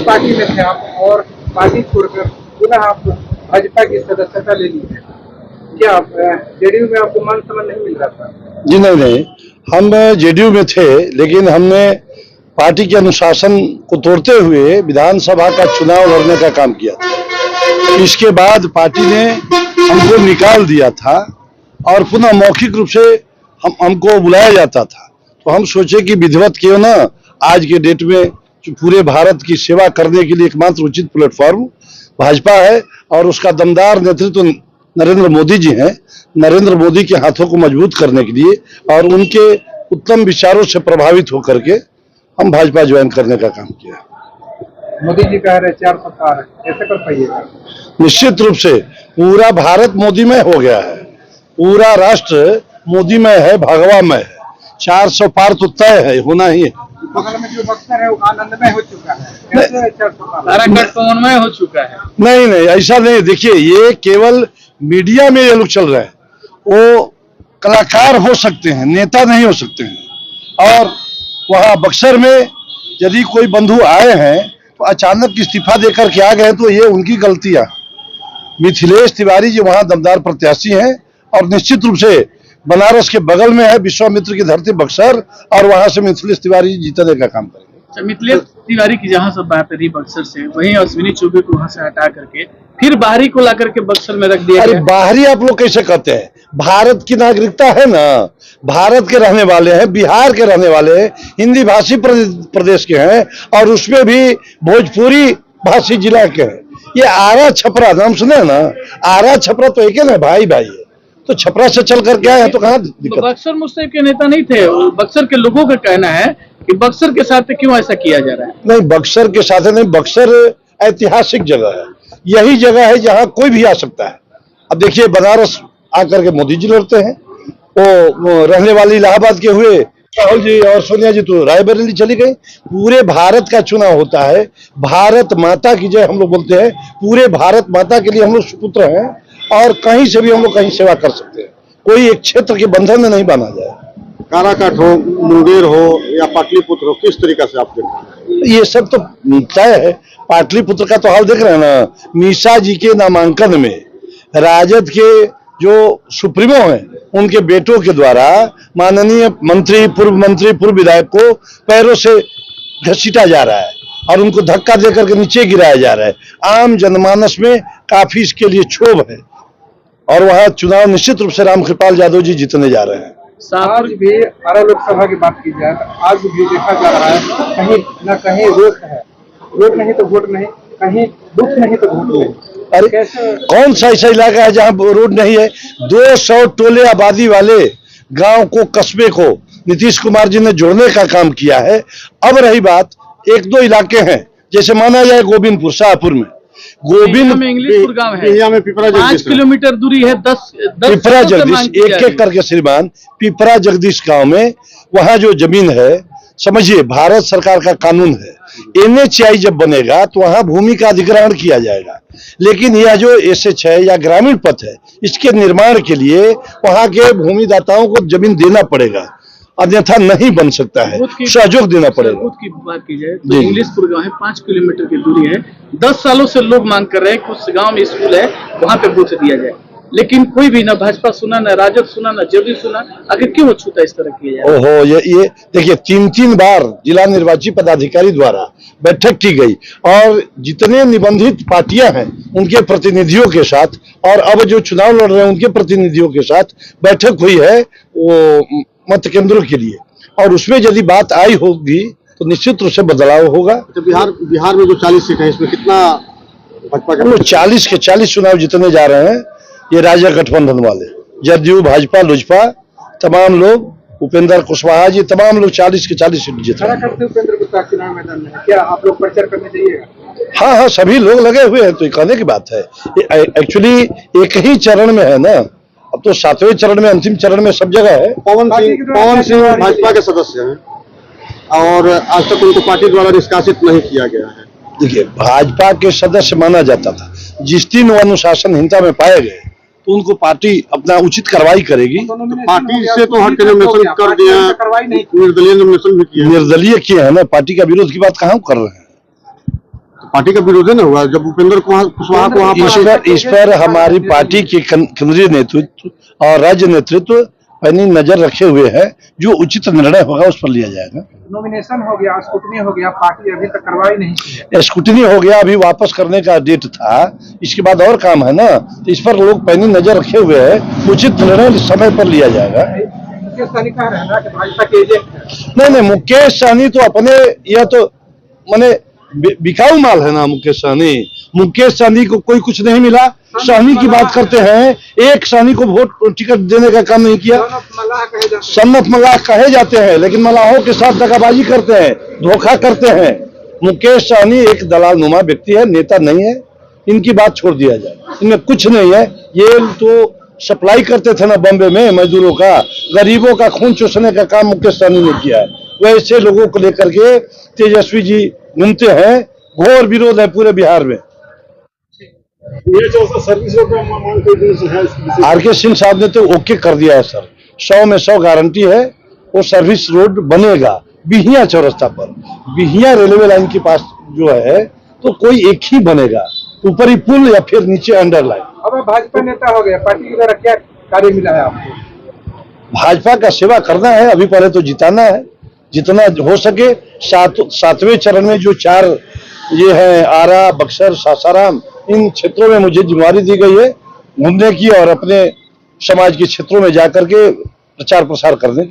Party में थे आप और पार्टी छोड़कर पुनः आप भाजपा की सदस्यता ले ली है, क्या जेडीयू में आपको मान सम्मान नहीं मिल रहा था? जी नहीं, हम जेडीयू में थे, लेकिन हमने पार्टी के अनुशासन को तोड़ते हुए विधानसभा का चुनाव लड़ने का काम किया था। इसके बाद पार्टी ने हमको निकाल दिया था और पुनः मौखिक रूप से हमको बुलाया जाता था, तो हम सोचे कि विधिवत क्यों ना आज के डेट में पूरे भारत की सेवा करने के लिए एकमात्र उचित प्लेटफॉर्म भाजपा है और उसका दमदार नेतृत्व नरेंद्र मोदी जी हैं। नरेंद्र मोदी के हाथों को मजबूत करने के लिए और उनके उत्तम विचारों से प्रभावित होकर के हम भाजपा ज्वाइन करने का काम किया। मोदी जी कह रहे 4 सप्ताह है, कैसे कर पाइएगा? निश्चित रूप से पूरा भारत मोदीमय हो गया है, पूरा राष्ट्र मोदीमय है, भगवामय है। 400 पार तो तय है, होना ही है। बगल में जो बक्सर है वो आनंदमय हो चुका है, कैसे 400 पार? गठबंधनमय हो चुका है। नहीं, ऐसा नहीं। देखिए, ये केवल मीडिया में ये लोग चल रहे हैं। वो कलाकार हो सकते हैं, नेता नहीं हो सकते हैं। और वहाँ बक्सर में यदि कोई बंधु आए हैं तो अचानक इस्तीफा देकर के आ गए तो ये उनकी गलतियां। मिथिलेश तिवारी जी वहाँ दमदार प्रत्याशी हैं और निश्चित रूप से बनारस के बगल में है विश्वामित्र की धरती बक्सर, और वहां से मिथिलेश तिवारी जीतने का काम करेंगे। मिथिलेश तिवारी की जहां सब बात रही बक्सर से, वहीं अश्विनी चौबे को वहां से हटा करके फिर बाहरी को ला करके बक्सर में रख दिया। अरे बाहरी आप लोग कैसे कहते हैं? भारत की नागरिकता है ना, भारत के रहने वाले हैं, बिहार के रहने वाले हैं, हिंदी भाषी प्रदेश के हैं और उसमें भी भोजपुरी भाषी जिला के हैं। ये आरा छपरा नाम सुने ना, आरा छपरा तो एक है ना, भाई है। तो छपरा से चल कर गया है तो कहाँ दिक्कत? बक्सर मुस्तैद के नेता नहीं थे, बक्सर के लोगों का कहना है कि बक्सर के साथ क्यों ऐसा किया जा रहा है? नहीं, बक्सर के साथ नहीं, बक्सर ऐतिहासिक जगह है, यही जगह है जहां कोई भी आ सकता है। अब देखिए, बनारस आकर के मोदी जी लड़ते हैं, वो रहने वाले इलाहाबाद के हुए, राहुल जी और सोनिया जी तो रायबरेली चली गई। पूरे भारत का चुनाव होता है, भारत माता की जय हम लोग बोलते हैं। पूरे भारत माता के लिए हम लोग सुपुत्र हैं और कहीं से भी हम लोग कहीं सेवा कर सकते हैं। कोई एक क्षेत्र के बंधन में नहीं बांधा जाए। काराकाट हो, मुंगेर हो या पाटलिपुत्र हो, किस तरीका से आप देख रहे हैं? ये सब तो तय है। पाटलिपुत्र का तो हाल देख रहे हैं ना, मीसा जी के नामांकन में राजद के जो सुप्रीमो हैं उनके बेटों के द्वारा माननीय मंत्री, पूर्व विधायक को पैरों से घसीटा जा रहा है और उनको धक्का देकर के नीचे गिराया जा रहा है। आम जनमानस में काफी इसके लिए क्षोभ है और वहां चुनाव निश्चित रूप से रामकृपाल यादव जी जीतने जा रहे हैं। आज भी आरा लोकसभा की बात की जाए तो आज भी देखा जा रहा है कहीं न कहीं रोक है, रोक नहीं तो वोट नहीं, कहीं दुख नहीं तो वोट नहीं। अरे कौन सा ऐसा इलाका है जहां रोड नहीं है? 200 टोले आबादी वाले गांव को, कस्बे को नीतीश कुमार जी ने जोड़ने का काम किया है। अब रही बात, 1-2 इलाके हैं, जैसे माना जाए गोविंदपुर, शाहपुर में इंग्लिशपुर गांव है, 5 किलोमीटर दूरी है, 10 पिपरा जगदीश, एक करके श्रीमान पिपरा जगदीश गांव में वहां जो जमीन है, समझिए भारत सरकार का कानून है, NHI जब बनेगा तो वहां भूमि का अधिग्रहण किया जाएगा। लेकिन यह जो SH है या ग्रामीण पथ है, इसके निर्माण के लिए वहां के भूमिदाताओं को जमीन देना पड़ेगा, अन्यथा नहीं बन सकता है, सहयोग देना पड़ेगा। बूथ की बात की जाए तो इंग्लिशपुर गांव है, 5 किलोमीटर की दूरी है। 10 सालों से लोग मांग कर रहे हैं कि उस गांव में स्कूल है, वहां पे बूथ दिया जाए, लेकिन कोई भी, ना भाजपा सुना, ना राजद सुना, ना जेडीयू सुना। आखिर क्यों छूता इस तरह किया जाए? ओहो, ये देखिए, 3 बार जिला निर्वाची पदाधिकारी द्वारा बैठक की गई और जितने निबंधित पार्टियां हैं उनके प्रतिनिधियों के साथ और अब जो चुनाव लड़ रहे हैं उनके प्रतिनिधियों के साथ बैठक हुई है वो मत केंद्रों के लिए, और उसमें यदि बात आई होगी तो निश्चित रूप से बदलाव होगा। तो बिहार में जो 40 सीट है, इसमें कितना भाजपा का? 40 के 40 चुनाव जीतने जा रहे हैं ये राज्य गठबंधन वाले, जदयू, भाजपा, लोजपा, तमाम लोग, उपेंद्र कुशवाहा जी, तमाम लोग 40 के 40 सीट जीत रहे हैं। उपेंद्र कुशवाहा चुनाव मैदान में, क्या आप लोग प्रचार करने जाइएगा? हाँ, सभी लोग लगे हुए हैं, तो ये कहने की बात है। एक्चुअली एक ही चरण में है ना, अब तो 7वें चरण में, अंतिम चरण में सब जगह है। पवन सिंह भाजपा के सदस्य हैं और आज तक उनको पार्टी द्वारा निष्कासित नहीं किया गया है। देखिए, भाजपा के सदस्य माना जाता था, जिस दिन वो अनुशासनहीनता में पाए गए तो उनको पार्टी अपना उचित कार्रवाई करेगी। तो पार्टी से तो हट के नॉमिनेशन कर दिया, निर्दलीय नॉमिनेशन भी किया। निर्दलीय किए हैं ना, पार्टी का विरोध की बात कहाँ कर रहे हैं? पार्टी का विरोध न हुआ जब उपेंद्र कुशवाहा को वहाँ इस पर हमारी पार्टी के केंद्रीय नेतृत्व और राज्य नेतृत्व पैनी नजर रखे हुए है। जो उचित निर्णय होगा उस पर लिया जाएगा। नॉमिनेशन हो गया, स्क्रूटनी हो गया, पार्टी अभी तक कार्रवाई नहीं की है। स्क्रूटनी हो गया, अभी वापस करने का डेट था, इसके बाद और काम है ना, तो इस पर लोग पैनी नजर रखे हुए हैं। उचित निर्णय समय पर लिया जाएगा। मुकेश सहनी कह रहे हैं ना कि भाजपा के एजेंट है। नहीं, मुकेश सहनी तो अपने यह तो माने बिकाऊ माल है ना। मुकेश सहनी को कोई कुछ नहीं मिला। सहनी की बात करते हैं, एक सहनी को वोट टिकट देने का काम नहीं किया। सन्नत मल्लाह कहे जाते हैं, लेकिन मल्लाहों के साथ दगाबाजी करते हैं, धोखा करते हैं। मुकेश सहनी एक दलाल नुमा व्यक्ति है, नेता नहीं है। इनकी बात छोड़ दिया जाए, इनमें कुछ नहीं है। ये तो सप्लाई करते थे ना बॉम्बे में मजदूरों का, गरीबों का खून चूसने का काम मुकेश सहनी ने किया है। वैसे लोगों को लेकर के तेजस्वी जी घूमते हैं। घोर विरोध है पूरे बिहार में। आर.के. सिंह साहब ने तो ओके कर दिया है सर, 100 में 100 गारंटी है। वो सर्विस रोड बनेगा बिहिया चौरस्ता पर, बिहिया रेलवे लाइन के पास जो है, तो कोई एक ही बनेगा, ऊपरी पुल या फिर नीचे अंडरलाइन। अब भाजपा नेता हो गया, पार्टी के द्वारा क्या कार्य मिला है आपको? भाजपा का सेवा करना है, अभी पहले तो जिताना है जितना हो सके। 7वें चरण में जो 4 ये है, आरा, बक्सर, सासाराम, इन क्षेत्रों में मुझे जिम्मेदारी दी गई है घूमने की और अपने समाज के क्षेत्रों में जाकर के प्रचार प्रसार करने की।